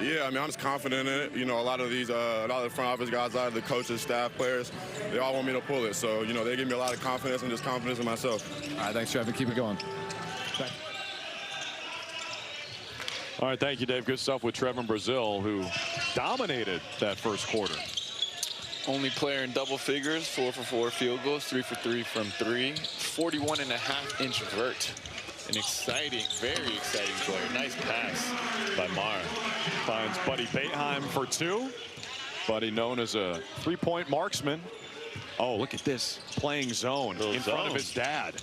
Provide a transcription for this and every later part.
Yeah, I mean, I'm just confident in it. You know, a lot of the front office guys, a lot of the coaches, staff, players, they all want me to pull it. So, you know, they give me a lot of confidence and just confidence in myself. All right, thanks, Jeff, and keep it going. All right, thank you, Dave. Good stuff with Trevor Brazil, who dominated that first quarter. Only player in double figures, 4 for 4 field goals, 3 for 3 from 3, 41.5-inch vert. An exciting, very exciting player. Nice pass by Mara. Finds Buddy Boeheim for 2. Buddy known as a three-point marksman. Oh, look at this. Playing zone in front of his dad.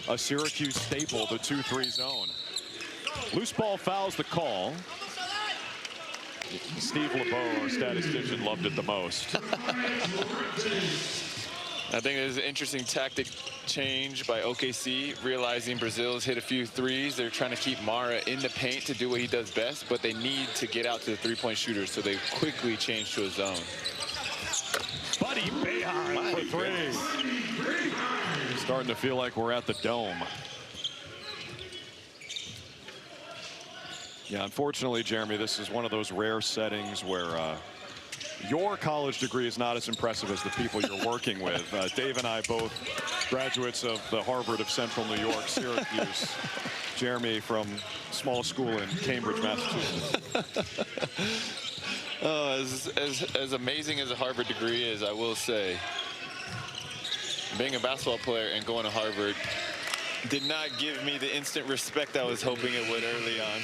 A Syracuse staple, the 2-3 zone. Loose ball fouls the call. Steve LeBeau, our statistician, loved it the most. I think there's an interesting tactic change by OKC, realizing Brazil's hit a few threes. They're trying to keep Mara in the paint to do what he does best, but they need to get out to the three-point shooters, so they quickly change to a zone. Buddy Boeheim for 3. Starting to feel like we're at the Dome. Yeah, unfortunately, Jeremy, this is one of those rare settings where your college degree is not as impressive as the people you're working with. Dave and I both graduates of the Harvard of Central New York, Syracuse. Jeremy from small school in Cambridge, Massachusetts. As amazing as a Harvard degree is, I will say, being a basketball player and going to Harvard did not give me the instant respect I was hoping it would early on.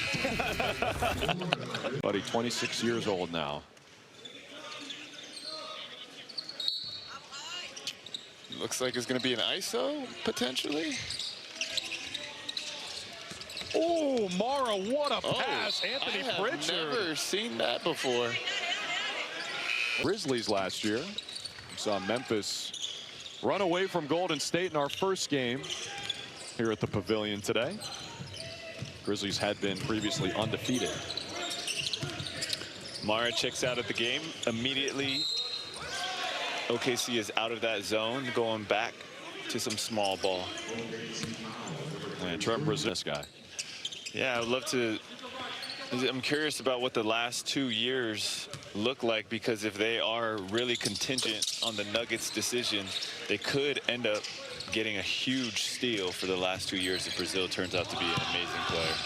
Buddy, 26 years old now. Looks like it's going to be an ISO, potentially. Oh, Mara, what a pass. Anthony Pritchard. I've never seen that before. Grizzlies last year. We saw Memphis run away from Golden State in our first game here at the Pavilion today. Grizzlies had been previously undefeated. Mara checks out of the game immediately. OKC is out of that zone, going back to some small ball. And Trevor Brazil, this guy. Yeah, I'd love to. I'm curious about what the last 2 years look like, because if they are really contingent on the Nuggets' decision, they could end up getting a huge steal for the last 2 years if Brazil turns out to be an amazing player.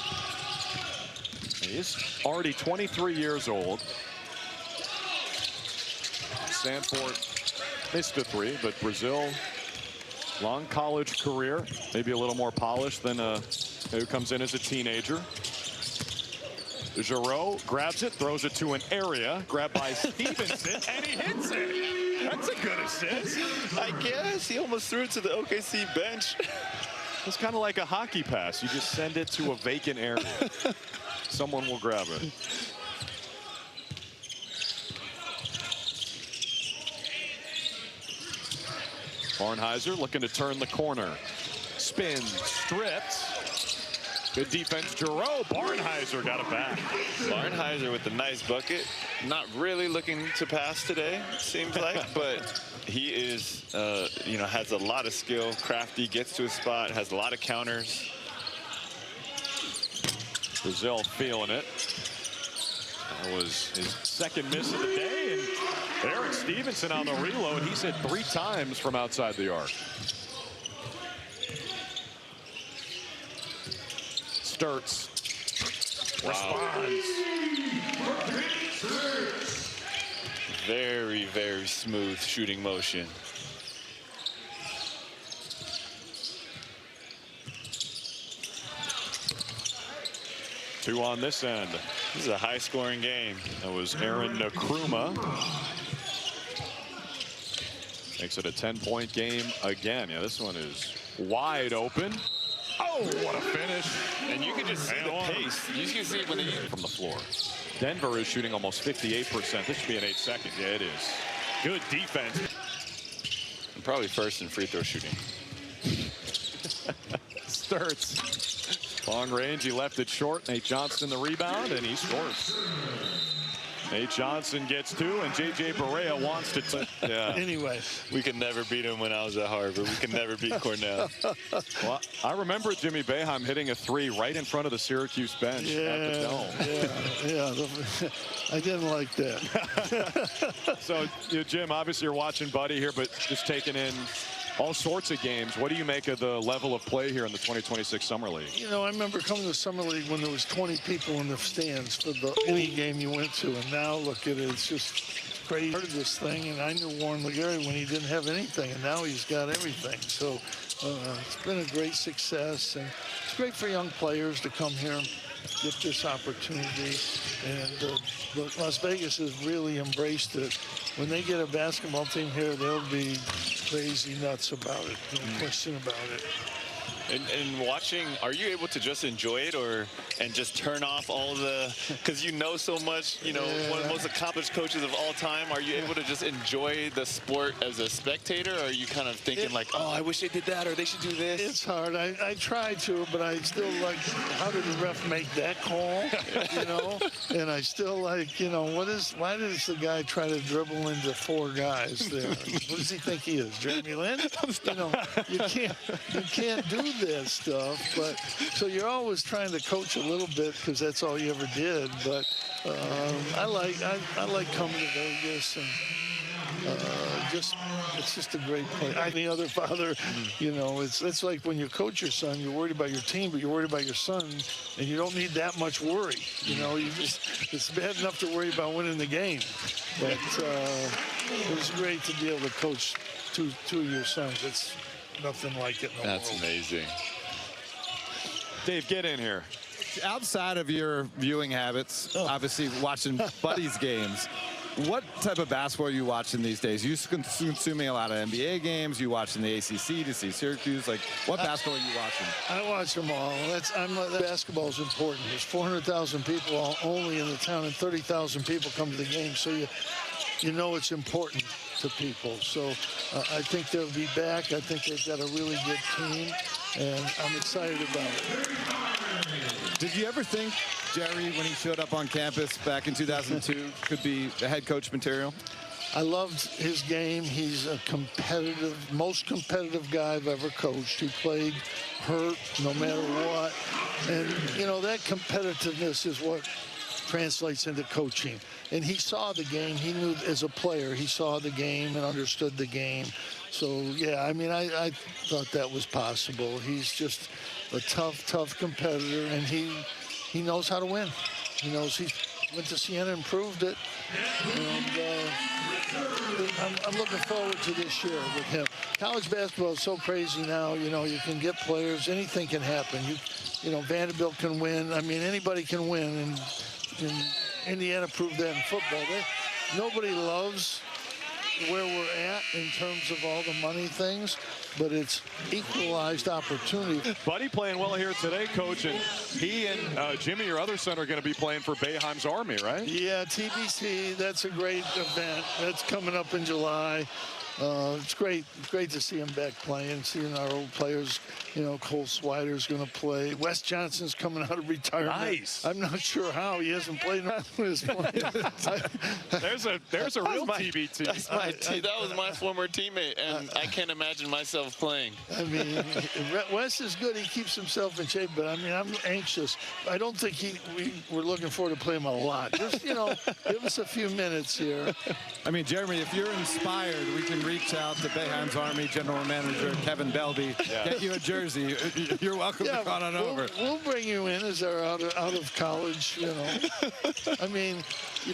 He's already 23 years old. Sanford missed a 3, but Brazil, long college career, maybe a little more polished than who comes in as a teenager. Giroux grabs it, throws it to an area, grabbed by Stevenson, and he hits it. That's a good assist. I guess he almost threw it to the OKC bench. It's kind of like a hockey pass. You just send it to a vacant area. Someone will grab it. Barnhizer looking to turn the corner. Spin, stripped. Good defense, Giroux. Barnhizer got it back. Barnhizer with the nice bucket. Not really looking to pass today, seems like, but he is, you know, has a lot of skill. Crafty, gets to his spot, has a lot of counters. Brazil feeling it. That was his second miss of the day, and Eric Stevenson on the reload. He's hit 3 times from outside the arc. Sturts responds. Very, very smooth shooting motion. Two on this end. This is a high-scoring game. That was Aaron Nkrumah. Makes it a 10-point game again. Yeah, this one is wide open. Oh, what a finish. And you can just see the pace. You can see it when they from the floor. Denver is shooting almost 58%. This should be an 8 second. Yeah, it is. Good defense. And probably first in free throw shooting. Sturts. Long range, he left it short. Nate Johnston the rebound, and he scores. Nate Johnson gets 2, and J.J. Barea wants to. Yeah. Anyway. We could never beat him when I was at Harvard. We could never beat Cornell. Well, I remember Jimmy Boeheim hitting a 3 right in front of the Syracuse bench at the Dome. Yeah. I didn't like that. So, Jim, obviously you're watching Buddy here, but just taking in all sorts of games. What do you make of the level of play here in the 2026 Summer League? I remember coming to Summer League when there was 20 people in the stands for any game you went to, and now look at it. It's just crazy. I heard of this thing, and I knew Warren LeGarry when he didn't have anything, and now he's got everything. So it's been a great success, and it's great for young players to come here and get this opportunity. And Las Vegas has really embraced it. When they get a basketball team here, they'll be crazy nuts about it. No question about it. And watching, are you able to just enjoy it and just turn off all the, because you know so much, one of the most accomplished coaches of all time, are you able to just enjoy the sport as a spectator, or are you kind of thinking like, oh, I wish they did that, or they should do this? It's hard. I try to, but I still like, how did the ref make that call, And I still like, why does the guy try to dribble into 4 guys there? What does he think he is, Jeremy Lin? You can't do this stuff, but so you're always trying to coach a little bit because that's all you ever did. But I like coming to Vegas, and it's just a great place. Any other father, it's like when you coach your son, you're worried about your team, but you're worried about your son, and you don't need that much worry. It's bad enough to worry about winning the game. But it was great to be able to coach two of your sons. It's nothing like it in the world. That's amazing. Dave, get in here. Outside of your viewing habits, obviously watching Buddy's games, what type of basketball are you watching these days? You consuming a lot of NBA games? You watching the ACC to see Syracuse? Like, what basketball are you watching? I watch them all. Basketball is important. There's 400,000 people only in the town, and 30,000 people come to the game. So you know it's important to people. So I think they'll be back. I think they've got a really good team, and I'm excited about it. Did you ever think Jerry, when he showed up on campus back in 2002, could be the head coach material? I loved his game. He's a most competitive guy I've ever coached. He played hurt no matter what. And, that competitiveness is what translates into coaching. And he saw the game. He knew as a player, he saw the game and understood the game. So, yeah, I thought that was possible. He's just a tough competitor, and he knows how to win. He knows he went to Siena and proved it. And I'm looking forward to this year with him. College basketball is so crazy now. You can get players. Anything can happen. Vanderbilt can win. Anybody can win. And Indiana proved that in football. Nobody loves where we're at in terms of all the money things, but it's equalized opportunity. Buddy playing well here today, Coach, and he and Jimmy, your other son, are going to be playing for Boeheim's Army, right? Yeah, TBC, that's a great event. That's coming up in July. It's great to see him back playing, seeing our old players. Cole Swider's going to play. Wes Johnson's coming out of retirement. Nice. I'm not sure how he hasn't played around with his playing. There's a real TBT. That was my former teammate, and I can't imagine myself playing. Wes is good. He keeps himself in shape, but I'm anxious. I don't think we're looking forward to play him a lot. Just give us a few minutes here. Jeremy, if you're inspired, we can reach out to Boeheim's Army General Manager Kevin Belby. Get you a jersey. You're welcome to come on over. We'll bring you in as our out of college. You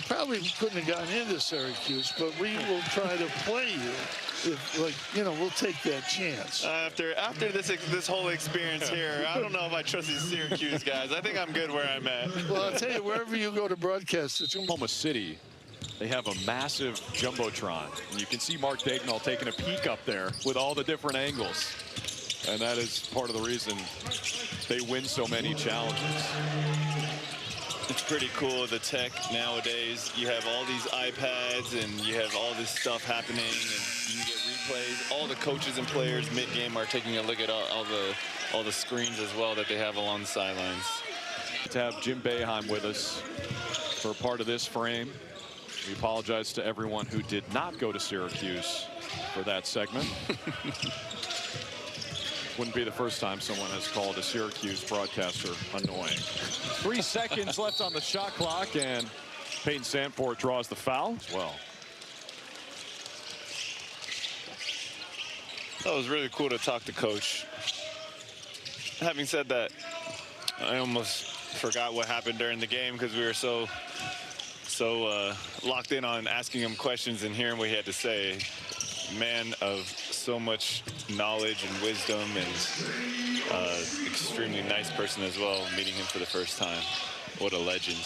probably couldn't have gotten into Syracuse, but we will try to play you. We'll take that chance. After this whole experience here, I don't know if I trust these Syracuse guys. I think I'm good where I'm at. Well, I'll tell you, wherever you go to broadcast, it's Oklahoma City. They have a massive jumbotron, and you can see Mark Dagnall taking a peek up there with all the different angles. And that is part of the reason they win so many challenges. It's pretty cool, the tech nowadays. You have all these iPads, and you have all this stuff happening, and you can get replays. All the coaches and players mid-game are taking a look at all the screens as well that they have along the sidelines. To have Jim Boeheim with us. for part of this frame. We apologize to everyone who did not go to Syracuse for that segment. Wouldn't be the first time someone has called a Syracuse broadcaster annoying. 3 seconds left on the shot clock, and Peyton Sandfort draws the foul as well. That was really cool to talk to Coach. Having said that, I almost forgot what happened during the game because we were so locked in on asking him questions and hearing what he had to say. Man of so much knowledge and wisdom, and extremely nice person as well, meeting him for the first time. What a legend.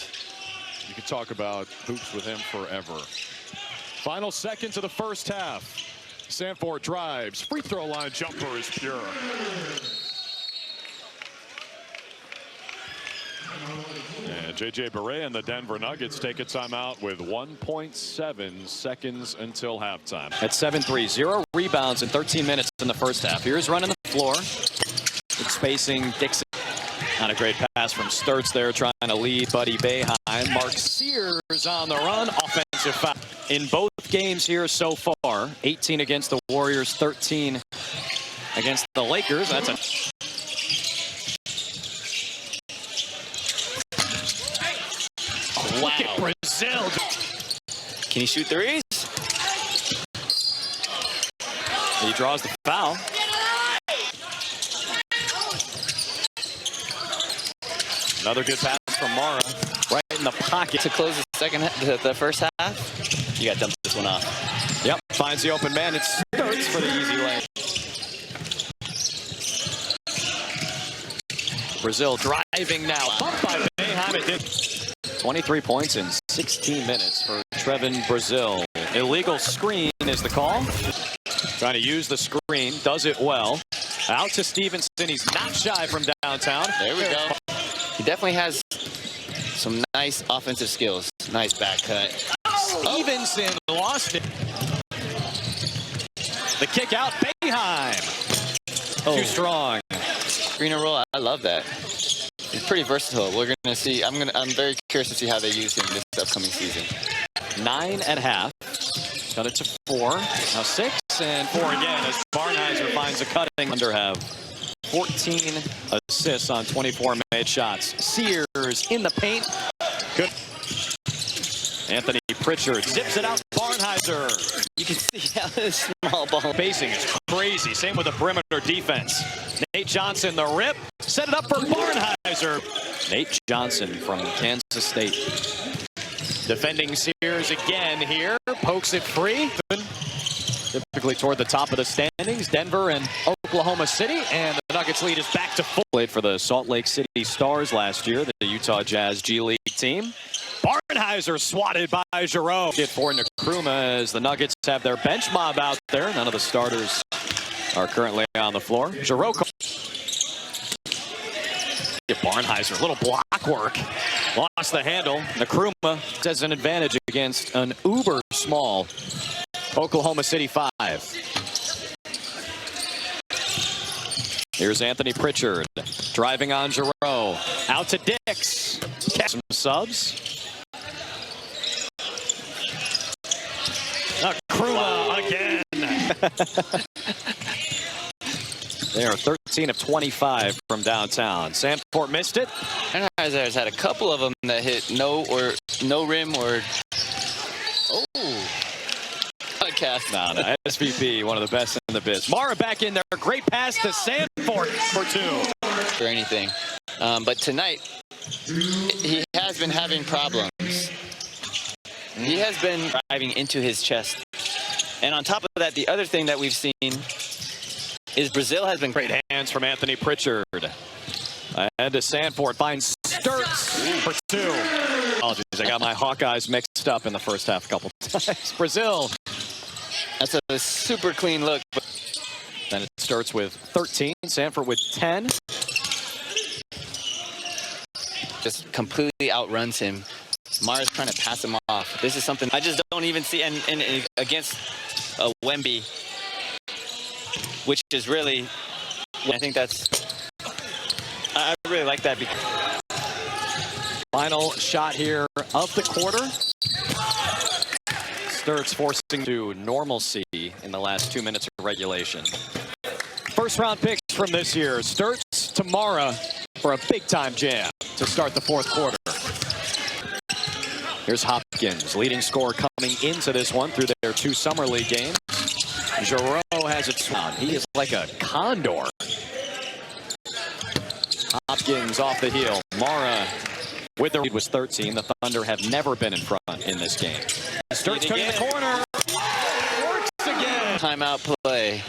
You could talk about hoops with him forever. Final seconds of the first half. Sandfort drives. Free throw line jumper is pure. And J.J. Barea and the Denver Nuggets take a timeout with 1.7 seconds until halftime. At 7-3, 0 rebounds in 13 minutes in the first half. Here's running the floor. Good spacing. Dixon. Not a great pass from Sturts there, trying to lead Buddy Boeheim. Mark Sears on the run. Offensive foul in both games here so far. 18 against the Warriors, 13 against the Lakers. That's a... Wow. Look at Brazil. Can he shoot threes? He draws the foul. Another good pass from Mara. Right in the pocket. To close the first half. You got to dump this one off. Yep. Finds the open man. It starts for the easy lane. Brazil driving now. Bumped by Boeheim. 23 points in 16 minutes for Trevin Brazil. Illegal screen is the call. Trying to use the screen. Does it well. Out to Stevenson. He's not shy from downtown. There we go. He definitely has some nice offensive skills. Nice back cut. Stevenson lost it. The kick out. Boeheim. Too strong. Screen and roll. I love that. He's pretty versatile. We're going to see. I'm very curious to see how they use him this upcoming season. 9.5. Got it to 4. Now 6 and 4 again as Barnheiser finds a cutting. Under have 14 assists on 24 made shots. Sears in the paint. Good. Anthony Pritchard zips it out. Barnheiser. You can see how this small ball spacing is crazy. Same with the perimeter defense. Nate Johnson, the rip. Set it up for Barnheiser. Nate Johnson from Kansas State. Defending Sears again here. Pokes it free. Typically toward the top of the standings. Denver and Oklahoma City. And the Nuggets lead is back to full. Played for the Salt Lake City Stars last year, the Utah Jazz G League team. Barnheiser swatted by Giroux. Get for Nkrumah as the Nuggets have their bench mob out there. None of the starters are currently on the floor. Giroux. Barnheiser, a little block work. Lost the handle. Nkrumah has an advantage against an uber small Oklahoma City 5. Here's Anthony Pritchard driving on Giroux. Out to Dix. Catch some subs. Nkrumah again. They are 13 of 25 from downtown. Sandfort missed it. Barnheiser has had a couple of them that hit no rim or podcast. No, SVP, one of the best in the biz. Mara back in there. Great pass to Sandfort for 2. Or anything. But tonight, he has been having problems. He has been driving into his chest. And on top of that, the other thing that we've seen is Brazil has been great hands from Anthony Pritchard. And to Sandfort finds Sturts for 2. Apologies, I got my Hawkeyes mixed up in the first half a couple times. Brazil. That's a super clean look. Then it starts with 13. Sandfort with 10. Just completely outruns him. Mara's trying to pass him off. This is something I just don't even see. And against Wemby, which is really, I think that's, I really like that. Final shot here of the quarter. Sturts forcing to normalcy in the last 2 minutes of regulation. First round picks from this year. Sturts to Mara for a big time jam to start the fourth quarter. Here's Hopkins, leading scorer coming into this one through their 2 summer league games. Giroux has it swung. He is like a condor. Hopkins off the heel. Mara with the lead was 13. The Thunder have never been in front in this game. Sturts cutting the corner. Works again. Timeout play.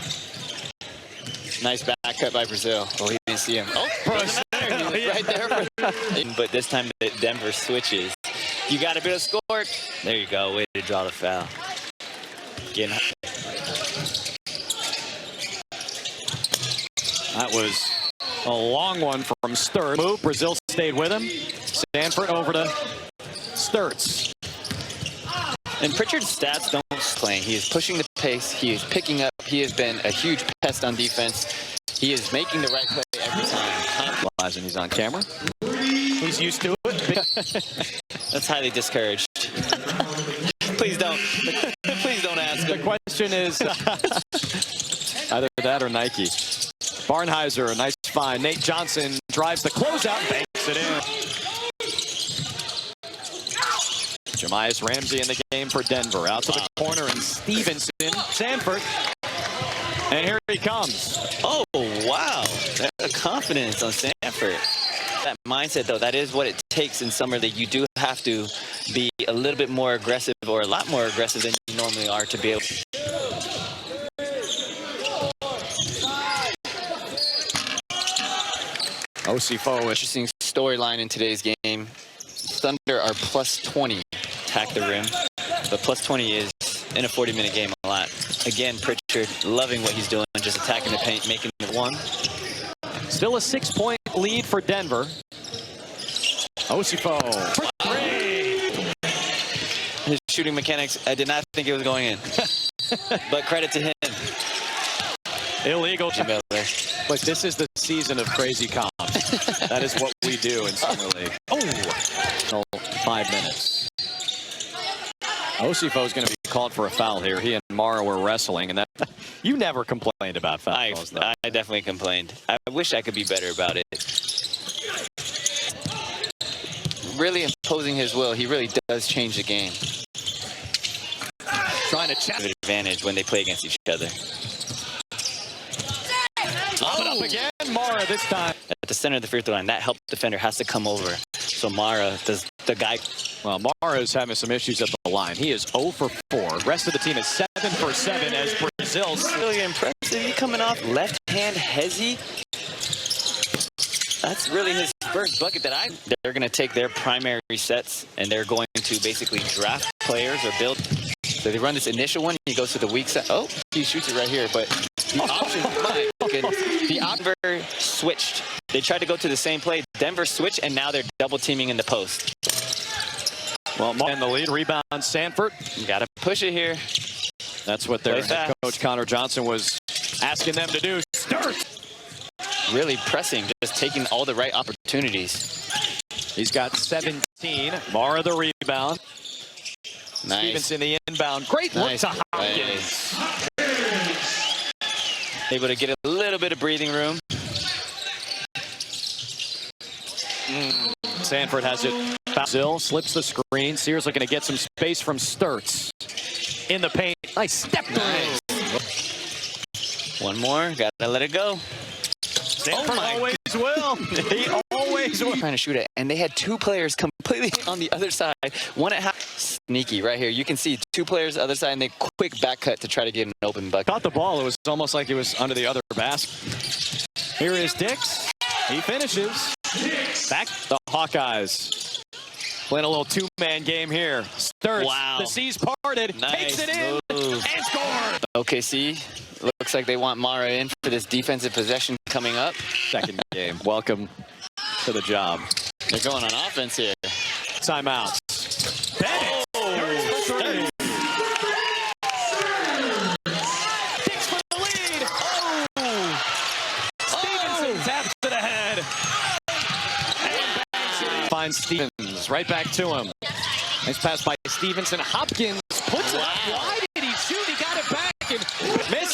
Nice back cut by Brazil. Oh, he didn't see him. Oh, Brazil. He was right there. But this time Denver switches. You got a bit of score. There you go. Way to draw the foul. Again. That was a long one from Sturts. Move. Brazil stayed with him. Stanford over to Sturts. And Pritchard's stats don't playing. He is pushing the pace. He is picking up. He has been a huge pest on defense. He is making the right play every time. And he's on camera. He's used to it. That's highly discouraged. Please don't. Please don't ask him. The question is either that or Nike. Barnheiser, a nice find. Nate Johnson drives the closeout, banks it in. Jamias Ramsey in the game for Denver. Out to the corner, and Stevenson, Sanford. And here he comes. Oh, wow. That's confidence on Sanford. That mindset, though, that is what it takes in summer league. You do have to be a little bit more aggressive, or a lot more aggressive than you normally are, to be able to. Osifo. Interesting storyline in today's game. Thunder are plus 20 attack the rim, but plus 20 is in a 40-minute game a lot. Again, Pritchard loving what he's doing, just attacking the paint, making it one. Still a 6-point lead for Denver. Osifo. His shooting mechanics, I did not think it was going in, but credit to him. Illegal. But this is the season of crazy comps. That is what we do in summer league. Oh, 5 minutes. Osifo is going to be called for a foul here. He and Mara were wrestling, and that you never complained about fouls, though. I definitely complained. I wish I could be better about it. Really imposing his will. He really does change the game. Trying to check advantage when they play against each other. Up again, Mara this time. At the center of the free throw line, that help defender has to come over. So Mara does the guy. Well, Mara is having some issues at the line. He is 0 for 4. Rest of the team is 7 for 7 as Brazil's really impressive. He coming off left hand hezzy. That's really his first bucket that they're going to take their primary sets, and they're going to basically draft players or build. So they run this initial one. He goes to the weak side. Oh, he shoots it right here. But the option, the Denver switched. They tried to go to the same play. Denver switched, and now they're double teaming in the post. Well, in the lead, rebound Sanford. You got to push it here. That's what their head coach Connor Johnson was asking them to do. Start. Really pressing, just taking all the right opportunities. He's got 17. Mara the rebound. Nice. Stevenson the inbound. Great work to Hopkins. Able to get a little bit of breathing room. Sanford has it. Brazil slips the screen. Sears looking to get some space from Sturts. In the paint. Nice step. Nice. One more. Gotta let it go. Sanford always will. He always will. Trying to shoot it, and they had 2 players completely on the other side. One at half. Sneaky right here. You can see 2 players other side, and they quick back cut to try to get an open bucket. Caught the ball. It was almost like it was under the other basket. Here is Dix. He finishes. Back the Hawkeyes. Playing a little 2-man game here. Sturts. Wow. The C's parted. Nice. Takes it in and scored. OKC. Looks like they want Mara in for this defensive possession coming up. Second game. Welcome to the job. They're going on offense here. Timeouts. Bennett. Dix for the lead. Stevenson taps to the head. And finds Stevens. misses. Right back to him. Nice pass by Stevenson. Hopkins puts it up. Why did he shoot? He got it back and misses.